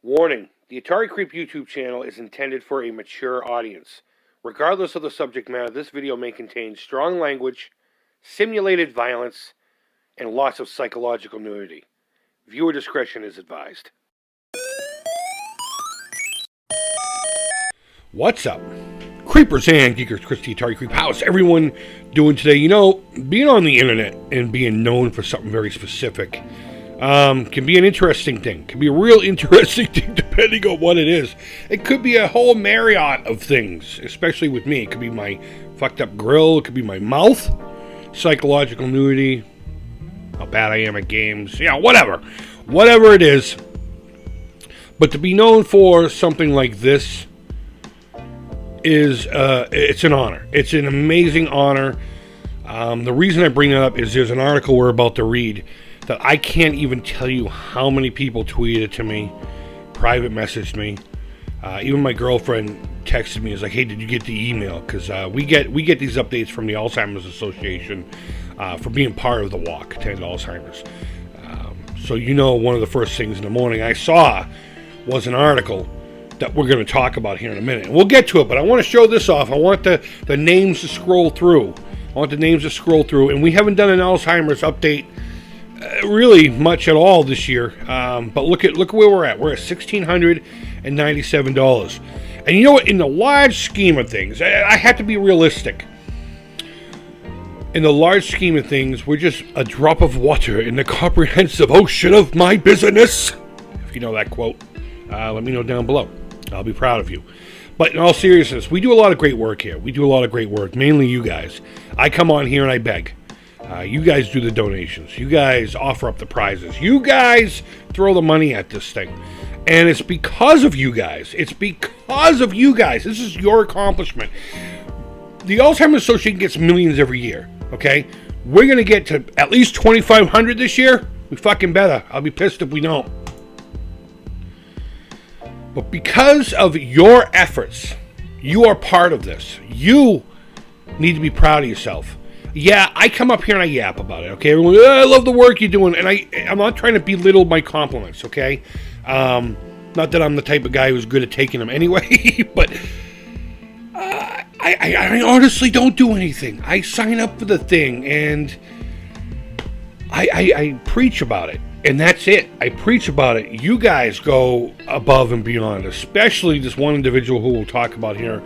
Warning: the Atari Creep YouTube channel is intended for a mature audience. Regardless of the subject matter, this video may contain strong language, simulated violence, and lots of psychological nudity. Viewer discretion is advised. What's up? Creepers and Geekers, Christy Atari Creep. How's everyone doing today? You know, being on the internet and being known for something very specific can be an interesting thing. Can be a real interesting thing depending on what it is. It could be a whole myriad of things, especially with me. It could be my fucked up grill. It could be my mouth. Psychological nudity. How bad I am at games. Yeah, whatever. Whatever it is. But to be known for something like this is, it's an honor. It's an amazing honor. The reason I bring that up is there's an article we're about to read that I can't even tell you how many people tweeted to me, private messaged me. Even my girlfriend texted me, is like, hey, did you get the email? Because we get these updates from the Alzheimer's Association for being part of the walk to end Alzheimer's. So you know, one of the first things in the morning I saw was an article that we're going to talk about here in a minute. And we'll get to it, but I want to show this off. I want the names to scroll through. And we haven't done an Alzheimer's update really much at all this year, but look where we're at. We're at $1,697, and you know what? In the large scheme of things, I have to be realistic. In the large scheme of things, we're just a drop of water in the comprehensive ocean of my business. If you know that quote, let me know down below. I'll be proud of you. But in all seriousness, we do a lot of great work here. Mainly you guys. I come on here and I beg. You guys do the donations. You guys offer up the prizes. You guys throw the money at this thing. And it's because of you guys. This is your accomplishment. The Alzheimer's Association gets millions every year, okay? We're going to get to at least 2,500 this year. We fucking better. I'll be pissed if we don't. But because of your efforts, you are part of this. You need to be proud of yourself. Yeah, I come up here and I yap about it, okay? Everyone, I love the work you're doing, and I'm not trying to belittle my compliments, okay? Not that I'm the type of guy who's good at taking them anyway, but I honestly don't do anything. I sign up for the thing, and I preach about it, and that's it. I preach about it. You guys go above and beyond, especially this one individual who we'll talk about here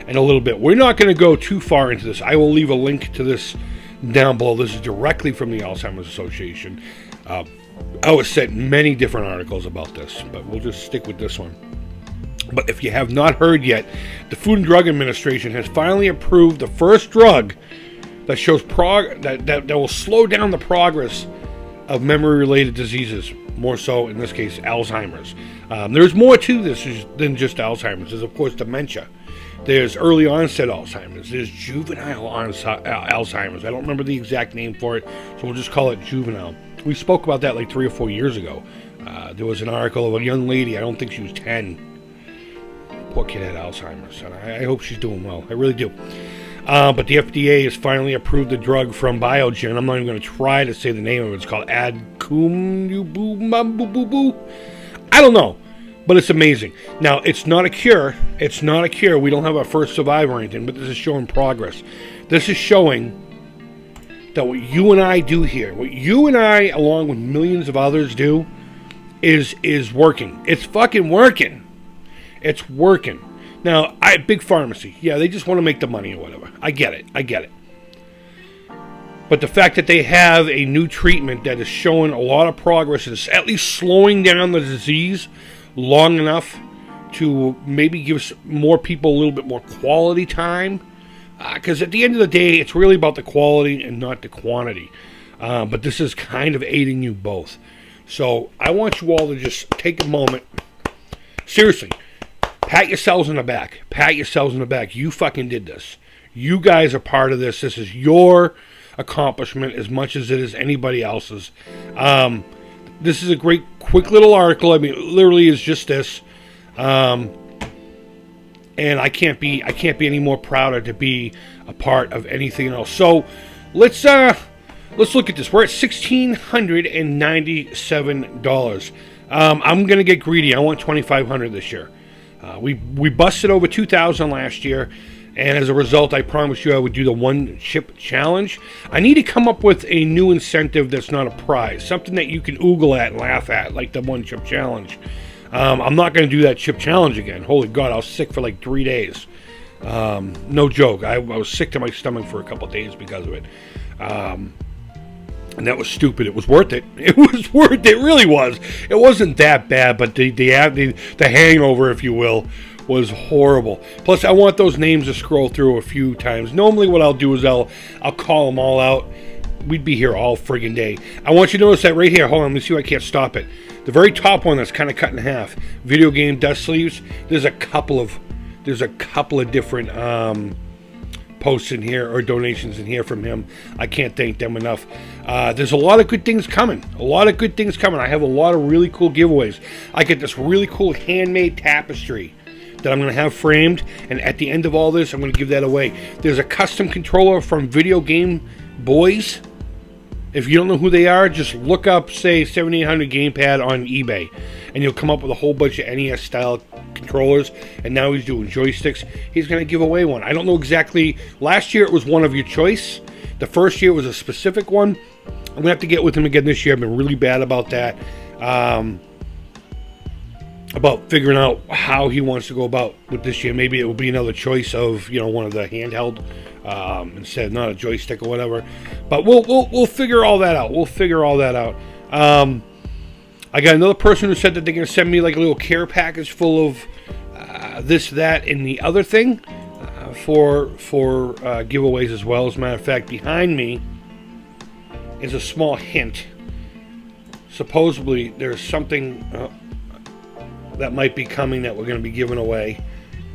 in a little bit. We're not going to go too far into this. I will leave a link to this down below. This is directly from the Alzheimer's Association. I was sent many different articles about this, but we'll just stick with this one. But if you have not heard yet, the Food and Drug Administration has finally approved the first drug that shows that will slow down the progress of memory-related diseases, more so in this case Alzheimer's. There's more to this than just Alzheimer's. There's of course dementia. There's early onset Alzheimer's. There's juvenile Alzheimer's. I don't remember the exact name for it, so we'll just call it juvenile. We spoke about that like 3 or 4 years ago. There was an article of a young lady, I don't think she was 10. Poor kid had Alzheimer's, and I hope she's doing well. I really do. But the FDA has finally approved the drug from Biogen. I'm not even going to try to say the name of it. It's called Adcumububububoo. I don't know. But it's amazing. Now, it's not a cure. We don't have our first survivor or anything, but this is showing progress. This is showing that what you and I do here, what you and I, along with millions of others do, is working. It's fucking working. It's working. Now, big pharmacy. Yeah, they just want to make the money or whatever. I get it. But the fact that they have a new treatment that is showing a lot of progress, is at least slowing down the disease long enough to maybe give more people a little bit more quality time, because at the end of the day, it's really about the quality and not the quantity. But this is kind of aiding you both. So I want you all to just take a moment, seriously, pat yourselves on the back. You fucking did this. You guys are part of this. This is your accomplishment as much as it is anybody else's. This is a great, quick little article. I mean, it literally is just this, and I can't be any more prouder to be a part of anything else. So let's look at this. We're at $1,697. I'm going to get greedy. I want 2,500 this year. We busted over 2,000 last year, and as a result, I promised you I would do the one chip challenge. I need to come up with a new incentive that's not a prize, something that you can oogle at and laugh at, like the one chip challenge. I'm not going to do that chip challenge again. Holy God, I was sick for like 3 days. No joke. I was sick to my stomach for a couple of days because of it. And that was stupid. It was worth it. It was worth it. It really was. It wasn't that bad, but the hangover, if you will, was horrible. Plus, I want those names to scroll through a few times. Normally, what I'll do is I'll call them all out. We'd be here all friggin' day. I want you to notice that right here. Hold on, let me see if I can't stop it. The very top one that's kind of cut in half. Video game dust sleeves. There's a couple of different posts in here or donations in here from him. I can't thank them enough. There's a lot of good things coming. I have a lot of really cool giveaways. I get this really cool handmade tapestry that I'm going to have framed, and at the end of all this, I'm going to give that away. There's a custom controller from Video Game Boys. If you don't know who they are, just look up, say, 7800 Gamepad on eBay, and you'll come up with a whole bunch of NES-style controllers, and now he's doing joysticks. He's going to give away one. I don't know exactly. Last year, it was one of your choice. The first year was a specific one. I'm going to have to get with him again this year. I've been really bad about that. About figuring out how he wants to go about with this year. Maybe it will be another choice of, one of the handheld instead of not a joystick or whatever. But we'll figure all that out. I got another person who said that they're going to send me like a little care package full of this, that, and the other thing for giveaways as well. As a matter of fact, behind me is a small hint. Supposedly, there's something that might be coming that we're going to be giving away.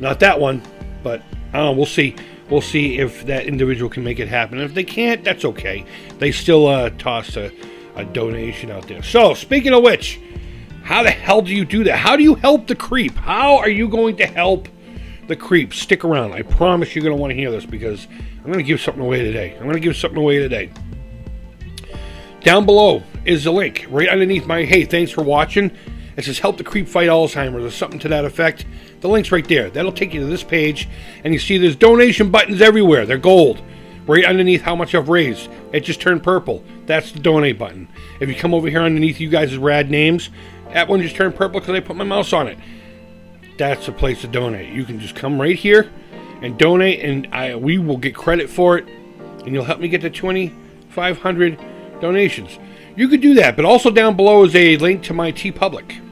Not that one, but I don't know. We'll see. We'll see if that individual can make it happen. And if they can't, that's okay. They still toss a donation out there. So, speaking of which, how the hell do you do that? How do you help the creep? How are you going to help the creep? Stick around. I promise you're going to want to hear this because I'm going to give something away today. Down below is the link. Right underneath my, hey, thanks for watching. It says help the creep fight Alzheimer's or something to that effect. The link's right there. That'll take you to this page, and you see there's donation buttons everywhere. They're gold. Right underneath how much I've raised. It just turned purple. That's the donate button. If you come over here underneath you guys' rad names, that one just turned purple because I put my mouse on it. That's the place to donate. You can just come right here and donate, and we will get credit for it, and you'll help me get to 2,500 donations. You could do that, but also down below is a link to my TeePublic.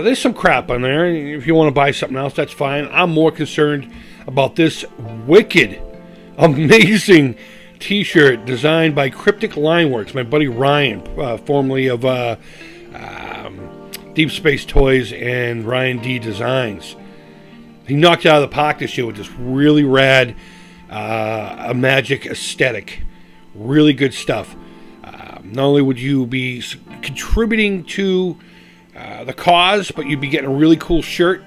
There's some crap on there. If you want to buy something else, that's fine. I'm more concerned about this wicked, amazing T-shirt designed by Cryptic Lineworks, my buddy Ryan, formerly of Deep Space Toys and Ryan D Designs. He knocked it out of the park this year with this really rad, a magic aesthetic. Really good stuff. Not only would you be contributing to the cause, but you'd be getting a really cool shirt,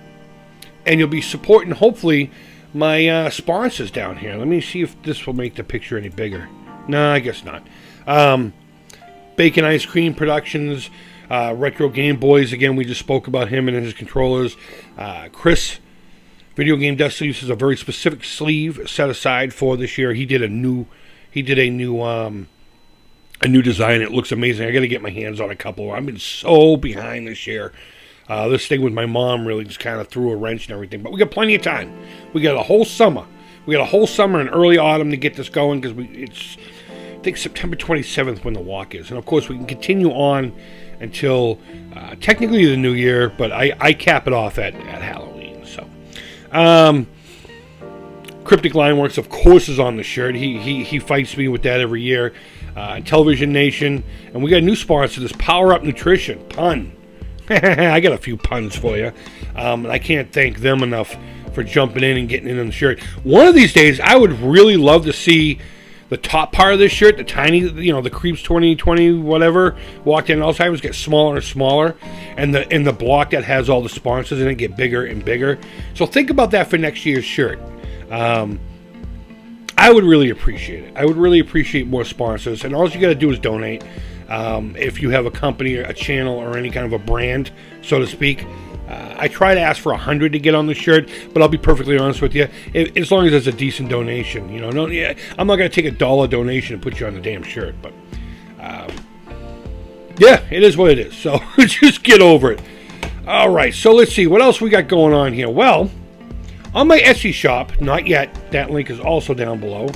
and you'll be supporting, hopefully, my sponsors down here. Let me see if this will make the picture any bigger. No, I guess not. Bacon Ice Cream Productions, Retro Game Boys. Again, we just spoke about him and his controllers. Chris, Video Game Dust Sleeves, is a very specific sleeve set aside for this year. He did a new design. It looks amazing. I got to get my hands on a couple. I've been so behind this year. This thing with my mom really just kind of threw a wrench and everything. But we got plenty of time. We got a whole summer. And early autumn to get this going because it's I think September 27th when the walk is. And of course we can continue on until technically the new year, but I cap it off at Halloween. So Cryptic Lineworks, of course, is on the shirt. He fights me with that every year. Television Nation, and we got a new sponsor, this Power Up Nutrition pun. I got a few puns for you, and I can't thank them enough for jumping in and getting in on the shirt. One of these days, I would really love to see the top part of this shirt, the tiny, the Creeps 2020 whatever, Walked In Alzheimer's, get smaller and smaller, and the block that has all the sponsors in it get bigger and bigger. So think about that for next year's shirt. I would really appreciate it. I would really appreciate more sponsors, and all you got to do is donate. If you have a company, a channel, or any kind of a brand, so to speak, I try to ask for 100 to get on the shirt, but I'll be perfectly honest with you, as long as it's a decent donation, I'm not going to take $1 donation and put you on the damn shirt, but yeah, it is what it is, so just get over it. All right, so let's see, what else we got going on here? Well, on my Etsy shop, not yet, that link is also down below.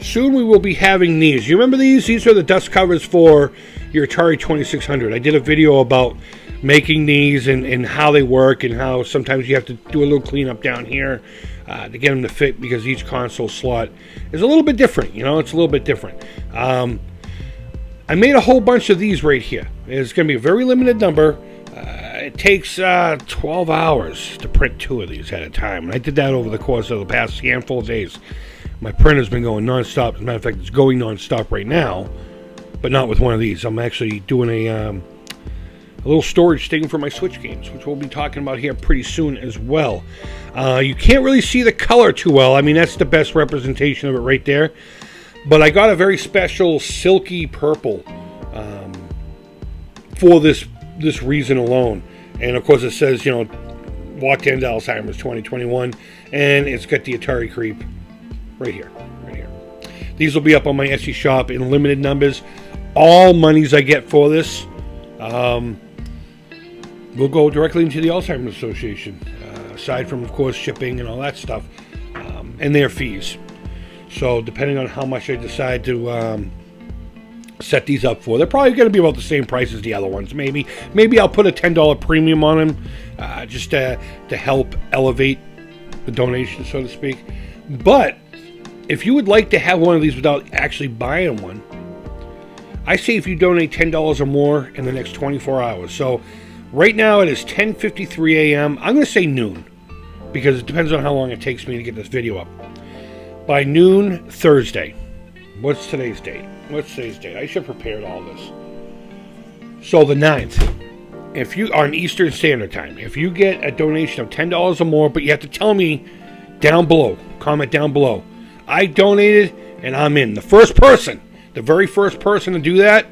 Soon we will be having these. You remember these? These are the dust covers for your Atari 2600. I did a video about making these and how they work, and how sometimes you have to do a little cleanup down here to get them to fit, because each console slot is a little bit different. It's a little bit different. I made a whole bunch of these right here. It's going to be a very limited number. It takes 12 hours to print 2 of these at a time, and I did that over the course of the past handful of days. My printer's been going non-stop. As a matter of fact, it's going non-stop right now, but not with one of these. I'm actually doing a little storage thing for my Switch games, which we'll be talking about here pretty soon as well. You can't really see the color too well. I mean, that's the best representation of it right there. But I got a very special silky purple for this reason alone. And of course it says, walk to end Alzheimer's 2021, and it's got the Atari Creep right here. These will be up on my Etsy shop in limited numbers. All monies I get for this will go directly into the Alzheimer's Association, aside from, of course, shipping and all that stuff, and their fees. So depending on how much I decide to set these up for, they're probably going to be about the same price as the other ones. Maybe I'll put a $10 premium on them, just to help elevate the donation, so to speak. But if you would like to have one of these without actually buying one, I say if you donate $10 or more in the next 24 hours. So right now it is 10:53 a.m. I'm going to say noon, because it depends on how long it takes me to get this video up. By noon Thursday. What's today's date? I should have prepared all this. So the 9th. If you are on Eastern Standard Time, if you get a donation of $10 or more, but you have to tell me down below, comment down below, I donated and I'm in. The very first person to do that,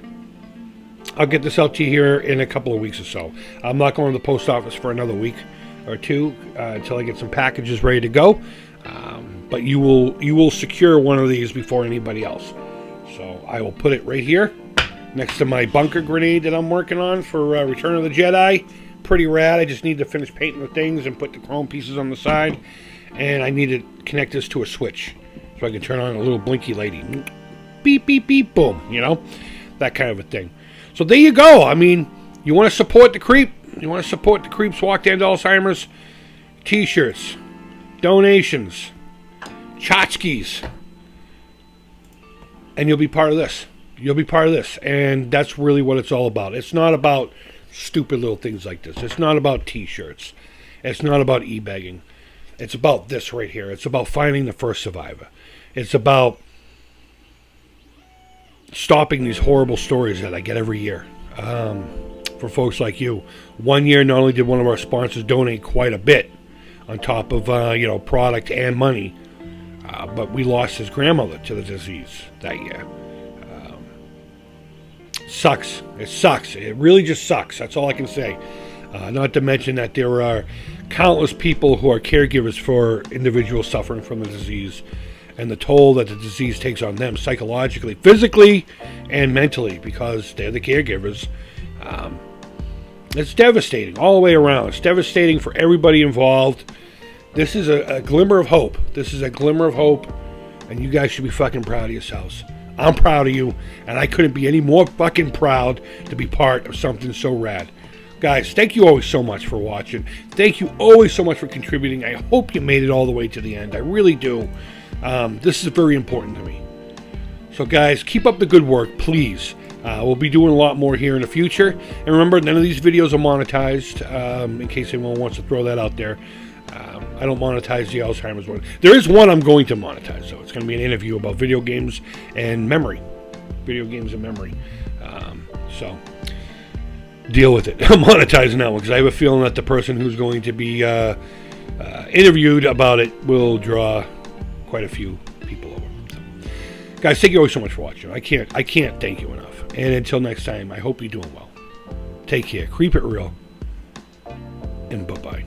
I'll get this out to you here in a couple of weeks or so. I'm not going to the post office for another week or two until I get some packages ready to go. But you will secure one of these before anybody else. So I will put it right here next to my bunker grenade that I'm working on for Return of the Jedi. Pretty rad. I just need to finish painting the things and put the chrome pieces on the side. And I need to connect this to a switch so I can turn on a little blinky lady. Beep, beep, beep, boom. That kind of a thing. So there you go. I mean, you want to support the Creep? You want to support the Creep's Walk to End Alzheimer's? T-shirts, donations, tchotchkes, and you'll be part of this. And that's really what it's all about. It's not about stupid little things like this. It's not about T-shirts. It's not about e-bagging. It's about this right here. It's about finding the first survivor. It's about stopping these horrible stories that I get every year for folks like you. One year, not only did one of our sponsors donate quite a bit on top of product and money, but we lost his grandmother to the disease that year. Sucks. It sucks. It really just sucks. That's all I can say. Not to mention that there are countless people who are caregivers for individuals suffering from the disease, and the toll that the disease takes on them psychologically, physically, and mentally, because they're the caregivers. It's devastating all the way around. It's devastating for everybody involved. This is a glimmer of hope. And you guys should be fucking proud of yourselves. I'm proud of you, and I couldn't be any more fucking proud to be part of something so rad. Guys, thank you always so much for watching. Thank you always so much for contributing. I hope you made it all the way to the end. I really do. This is very important to me. So guys, keep up the good work, please. We'll be doing a lot more here in the future. And remember, none of these videos are monetized, in case anyone wants to throw that out there. I don't monetize the Alzheimer's one. There is one I'm going to monetize, though. It's going to be an interview about video games and memory. So deal with it. I'm monetizing that one because I have a feeling that the person who's going to be interviewed about it will draw quite a few people over. So, Guys, thank you always so much for watching. I can't thank you enough. And until next time, I hope you're doing well. Take care. Creep it real. And bye-bye.